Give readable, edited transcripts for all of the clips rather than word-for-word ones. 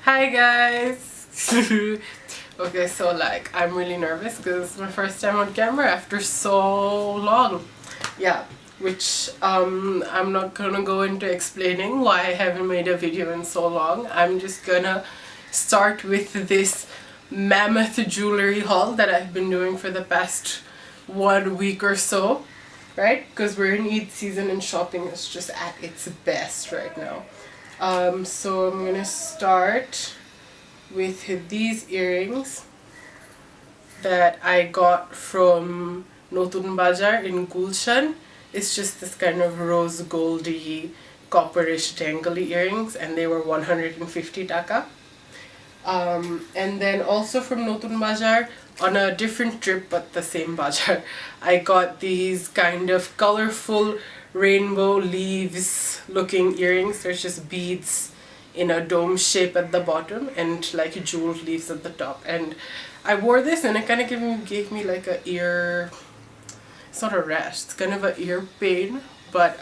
Hi guys! Okay, so like I'm really nervous because it's my first time on camera after so long. Yeah, which I'm not gonna go into explaining why I haven't made a video in so long. I'm just gonna start with this mammoth jewelry haul that I've been doing for the past 1 week or so, right? Because we're in Eid season and shopping is just at its best right now. So I'm gonna start with these earrings that I got from Notun Bazaar in Gulshan. It's just this kind of rose goldy copperish dangly earrings and they were 150 taka. And then also from Notun Bazaar on a different trip but the same bazaar, I got these kind of colorful rainbow leaves looking earrings. There's just beads in a dome shape at the bottom and like jeweled leaves at the top, and I wore this and it kind of gave me like a ear, it's not a rash, it's kind of a ear pain, but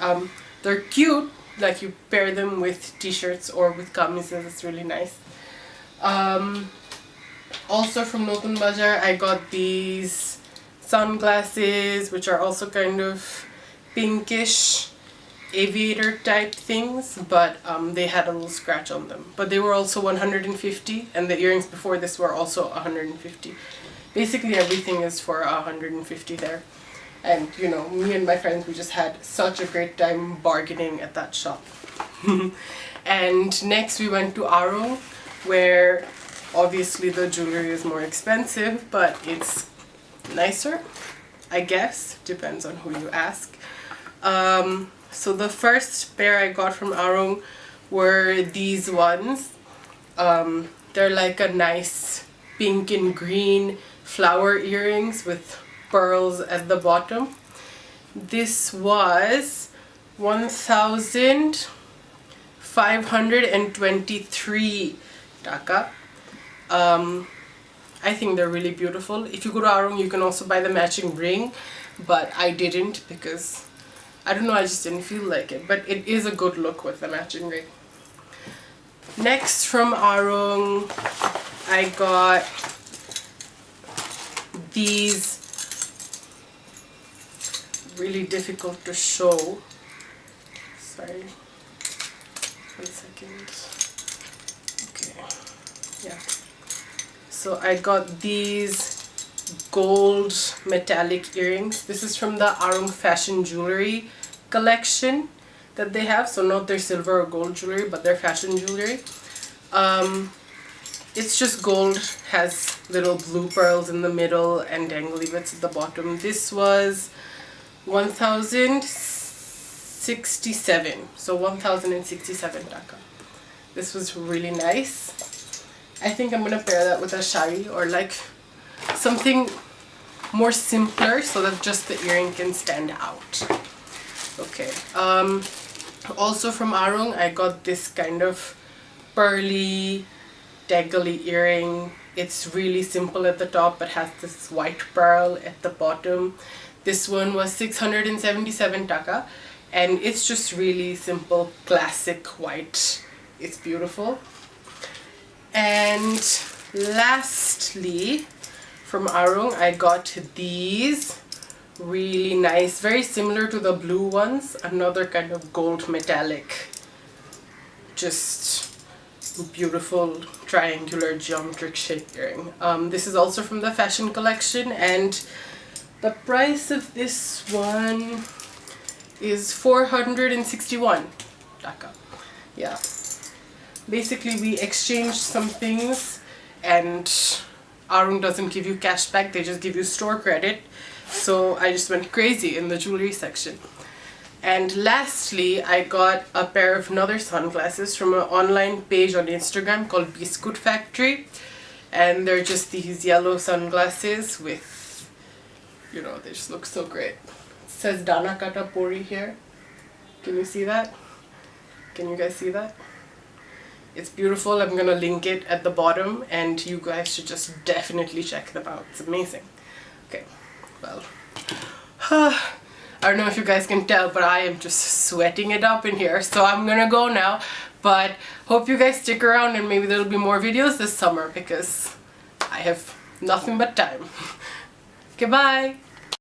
they're cute. Like you pair them with t-shirts or with kamises, it's really nice. Also from Notun Bazaar I got these sunglasses which are also kind of pinkish aviator type things, but they had a little scratch on them, but they were also 150, and the earrings before this were also 150. Basically everything is for 150 there, and you know, me and my friends, we just had such a great time bargaining at that shop. And next we went to Aarong, where obviously the jewelry is more expensive but it's nicer, I guess, depends on who you ask. So the first pair I got from Aarong were these ones. They're like a nice pink and green flower earrings with pearls at the bottom. This was 1,523 taka. I think they're really beautiful. If you go to Aarong, you can also buy the matching ring, but I didn't because I don't know, I just didn't feel like it, but it is a good look with the matching ring. Next from Aarong, I got these, really difficult to show. Sorry, 1 second. Okay, yeah. So I got these gold metallic earrings. This is from the Aarong fashion jewelry collection that they have, so not their silver or gold jewelry but their fashion jewelry. It's just gold, has little blue pearls in the middle and dangly bits at the bottom. This was 1,067, so 1,067 taka. This was really nice. I think I'm gonna pair that with a shari or like something more simpler so that just the earring can stand out. Okay, also from Aarong I got this kind of pearly dangly earring. It's really simple at the top but has this white pearl at the bottom. This one was 677 taka and it's just really simple classic white. It's beautiful. And lastly from Aarong I got these really nice, very similar to the blue ones, another kind of gold metallic, just beautiful triangular geometric shape earring. This is also from the fashion collection and the price of this one is 461 taka. Yeah, basically we exchanged some things and Aarong doesn't give you cash back, they just give you store credit. So I just went crazy in the jewelry section. And lastly, I got a pair of another sunglasses from an online page on Instagram called Biskut Factory. And they're just these yellow sunglasses with, you know, they just look so great. It says Dana Kata Pori here. Can you see that? Can you guys see that? It's beautiful. I'm gonna link it at the bottom and you guys should just definitely check them out. It's amazing. Okay, well, I don't know if you guys can tell, but I am just sweating it up in here, so I'm gonna go now. But hope you guys stick around and maybe there'll be more videos this summer because I have nothing but time. Goodbye.